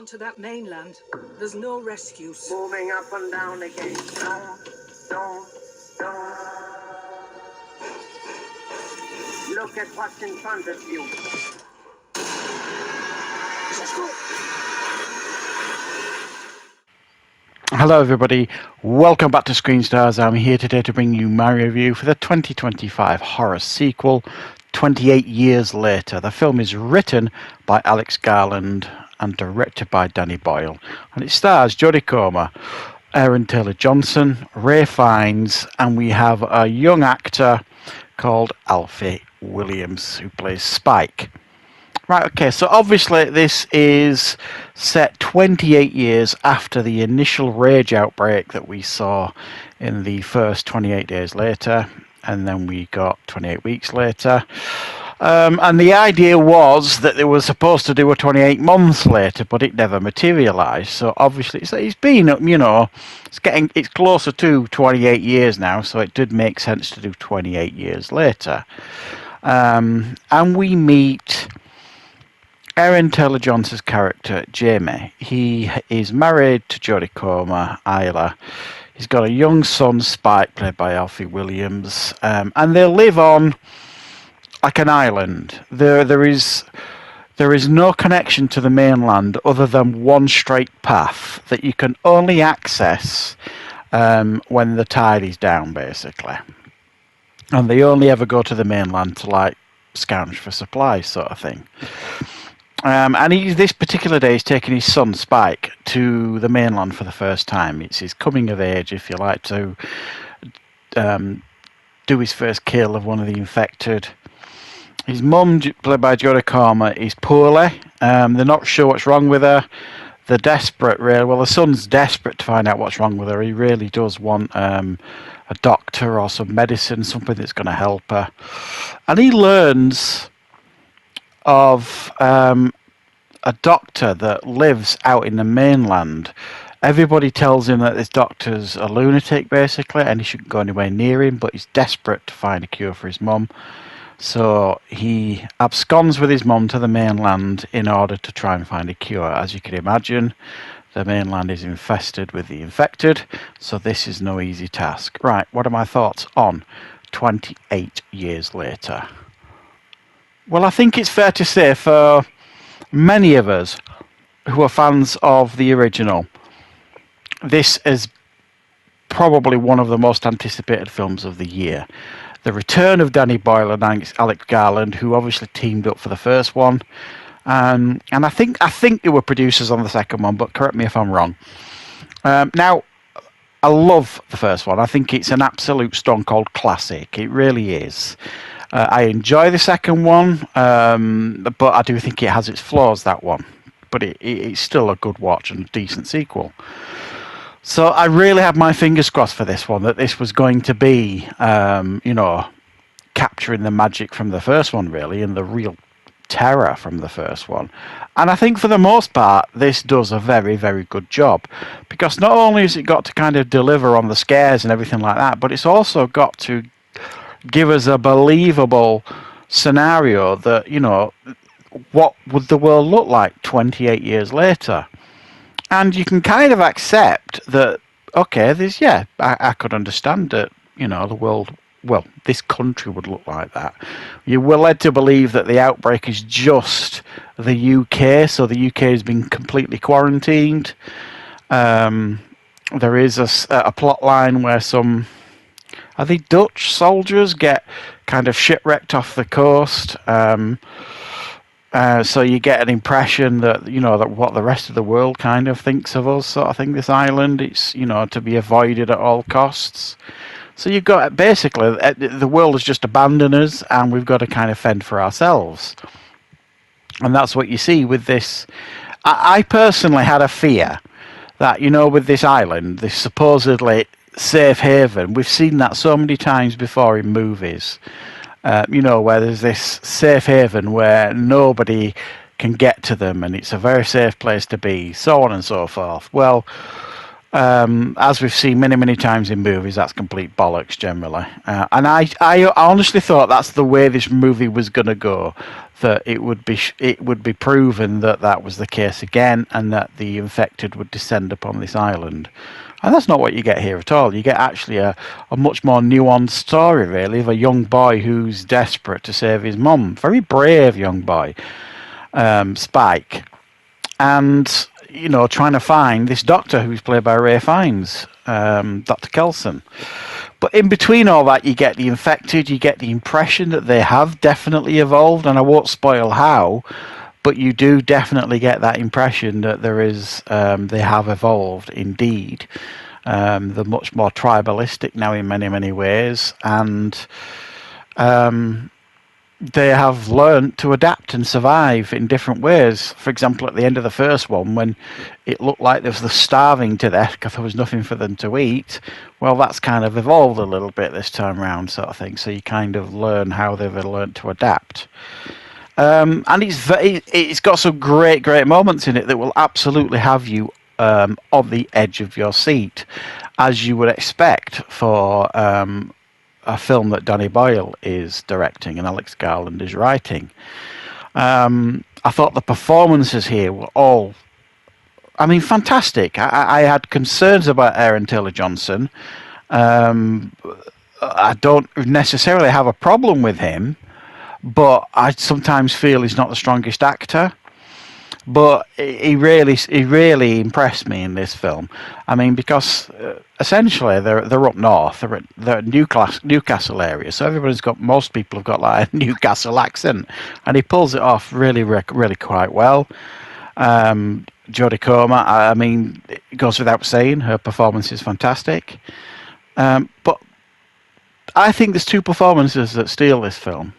onto that mainland. There's no rescues. Moving up and down again. Don't. Look at what's in front of you. Hello everybody, welcome back to Screenstars. I'm here today to bring you my review for the 2025 horror sequel, 28 Years Later. The film is written by Alex Garland and directed by Danny Boyle, and it stars Jodie Comer, Aaron Taylor-Johnson, Ray Fiennes, and we have a young actor called Alfie Williams who plays Spike. Right, okay, so obviously this is set 28 years after the initial rage outbreak that we saw in the first 28 days later, and then we got 28 weeks later. And the idea was that they were supposed to do a 28 months later, but it never materialised. So obviously it's been, it's closer to 28 years now, so it did make sense to do 28 years later. And we meet Aaron Taylor-Johnson's character, Jamie. He is married to Jodie Comer, Isla. He's got a young son, Spike, played by Alfie Williams. And they live on like an island. There is no connection to the mainland other than one straight path that you can only access when the tide is down, basically. And they only ever go to the mainland to, like, scrounge for supplies, sort of thing. And this particular day he's taking his son Spike to the mainland for the first time. It's his coming of age, if you like, to do his first kill of one of the infected. His mum, played by Jodie Comer, is poorly. They're not sure what's wrong with her. They're desperate, really. Well, the son's desperate to find out what's wrong with her. He really does want a doctor or some medicine, something that's going to help her. And he learns of a doctor that lives out in the mainland. Everybody tells him that this doctor's a lunatic, basically, and he shouldn't go anywhere near him, but he's desperate to find a cure for his mum. So he absconds with his mum to the mainland in order to try and find a cure. As you can imagine, the mainland is infested with the infected, so this is no easy task. Right, what are my thoughts on 28 years later? Well, I think it's fair to say for many of us who are fans of the original, this is probably one of the most anticipated films of the year. The return of Danny Boyle and Alex Garland, who obviously teamed up for the first one, and I think they were producers on the second one, but correct me if I'm wrong. Now, I love the first one. I think it's an absolute stone cold classic. It really is. I enjoy the second one, but I do think it has its flaws, that one. But it's still a good watch and a decent sequel. So I really had my fingers crossed for this one, that this was going to be, capturing the magic from the first one, really, and the real terror from the first one. And I think for the most part, this does a very, very good job. Because not only has it got to kind of deliver on the scares and everything like that, but it's also got to give us a believable scenario that, what would the world look like 28 years later? And you can kind of accept that, okay, I could understand that, the world, well, this country would look like that. You were led to believe that the outbreak is just the UK, so the UK has been completely quarantined. There is a plot line where some, are they Dutch soldiers, get kind of shipwrecked off the coast. So you get an impression that, that what the rest of the world kind of thinks of us, sort of thing, this island, it's, to be avoided at all costs. So you've got, basically, the world has just abandoned us, and we've got to kind of fend for ourselves. And that's what you see with this. I personally had a fear that, with this island, this supposedly safe haven, we've seen that so many times before in movies, where there's this safe haven where nobody can get to them and it's a very safe place to be, so on and so forth. Well, As we've seen many, many times in movies, that's complete bollocks generally. And I honestly thought that's the way this movie was going to go. That it would be proven that that was the case again, and that the infected would descend upon this island. And that's not what you get here at all. You get actually a much more nuanced story, really, of a young boy who's desperate to save his mum. Very brave young boy, Spike. And, you know, trying to find this doctor who's played by Ray Fiennes, Dr. Kelson. But in between all that, you get the infected, you get the impression that they have definitely evolved, and I won't spoil how, but you do definitely get that impression that there is, they have evolved indeed. They're much more tribalistic now in many, many ways, and they have learned to adapt and survive in different ways. For example, at the end of the first one, when it looked like they were starving to death because there was nothing for them to eat, well, that's kind of evolved a little bit this time round, sort of thing. So you kind of learn how they've learned to adapt. And it's got some great moments in it that will absolutely have you on the edge of your seat, as you would expect for a film that Danny Boyle is directing and Alex Garland is writing. I thought the performances here were all, I mean, fantastic. I had concerns about Aaron Taylor-Johnson. I don't necessarily have a problem with him, but I sometimes feel he's not the strongest actor. But he really impressed me in this film. I mean, because essentially they're up north, they're at Newcastle area, so most people have got like a Newcastle accent, and he pulls it off really quite well. Jodie Comer, I mean, it goes without saying, her performance is fantastic. But I think there's two performances that steal this film.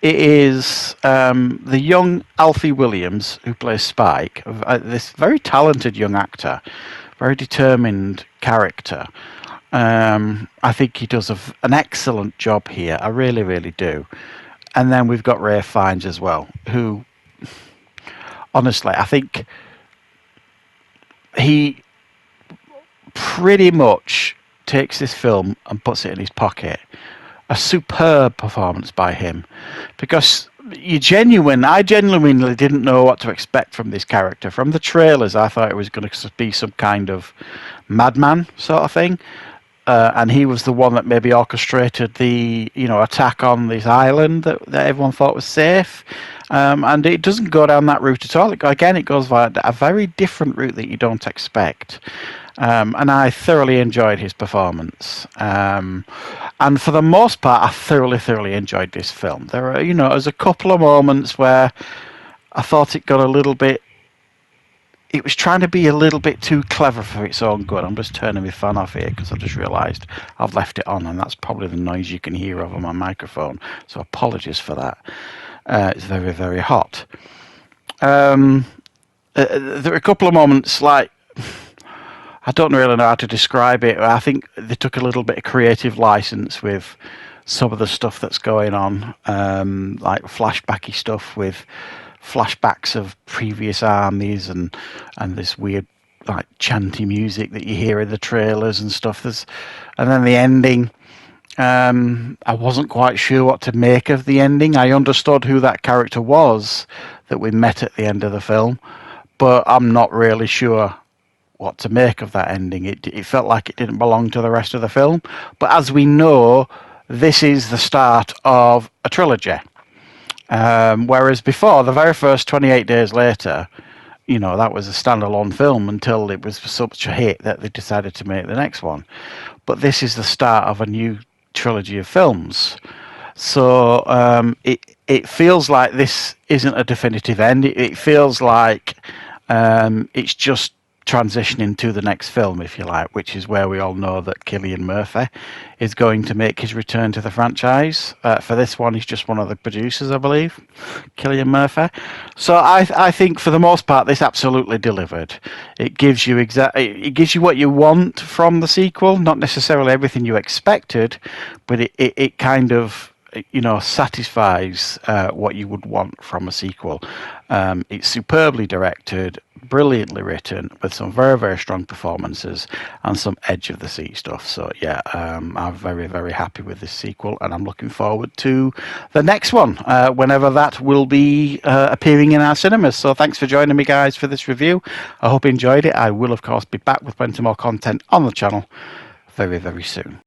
It is the young Alfie Williams, who plays Spike, this very talented young actor, very determined character. I think he does an excellent job here. I really do. And then we've got Ray Fiennes as well, who, honestly, I think he pretty much takes this film and puts it in his pocket. A superb performance by him, because I genuinely didn't know what to expect from this character. From the trailers, I thought it was going to be some kind of madman sort of thing, and he was the one that maybe orchestrated the attack on this island that everyone thought was safe. And it doesn't go down that route at all. It goes via a very different route that you don't expect. And I thoroughly enjoyed his performance. And for the most part, I thoroughly enjoyed this film. There's a couple of moments where I thought it got a little bit... It was trying to be a little bit too clever for its own good. I'm just turning my fan off here because I just realised I've left it on, and that's probably the noise you can hear over my microphone. So apologies for that. It's very hot. There are a couple of moments like... I don't really know how to describe it. I think they took a little bit of creative license with some of the stuff that's going on, like flashbacky stuff with flashbacks of previous armies and this weird like chanty music that you hear in the trailers and stuff. And then the ending. I wasn't quite sure what to make of the ending. I understood who that character was that we met at the end of the film, but I'm not really sure what to make of that ending. It felt like it didn't belong to the rest of the film. But as we know, this is the start of a trilogy. Whereas before, the very first 28 Days Later, that was a standalone film until it was such a hit that they decided to make the next one. But this is the start of a new trilogy of films. So it feels like this isn't a definitive end. It feels like it's just transitioning to the next film, if you like, which is where we all know that Cillian Murphy is going to make his return to the franchise. For this one, he's just one of the producers, I believe, Cillian Murphy. So I think for the most part, this absolutely delivered. It gives you what you want from the sequel, not necessarily everything you expected, but it kind of satisfies what you would want from a sequel. It's superbly directed, brilliantly written, with some very, very strong performances and some edge of the seat stuff. So yeah, I'm very, very happy with this sequel, and I'm looking forward to the next one, whenever that will be appearing in our cinemas. So thanks for joining me, guys, for this review. I hope you enjoyed it. I will, of course, be back with plenty more content on the channel very, very soon.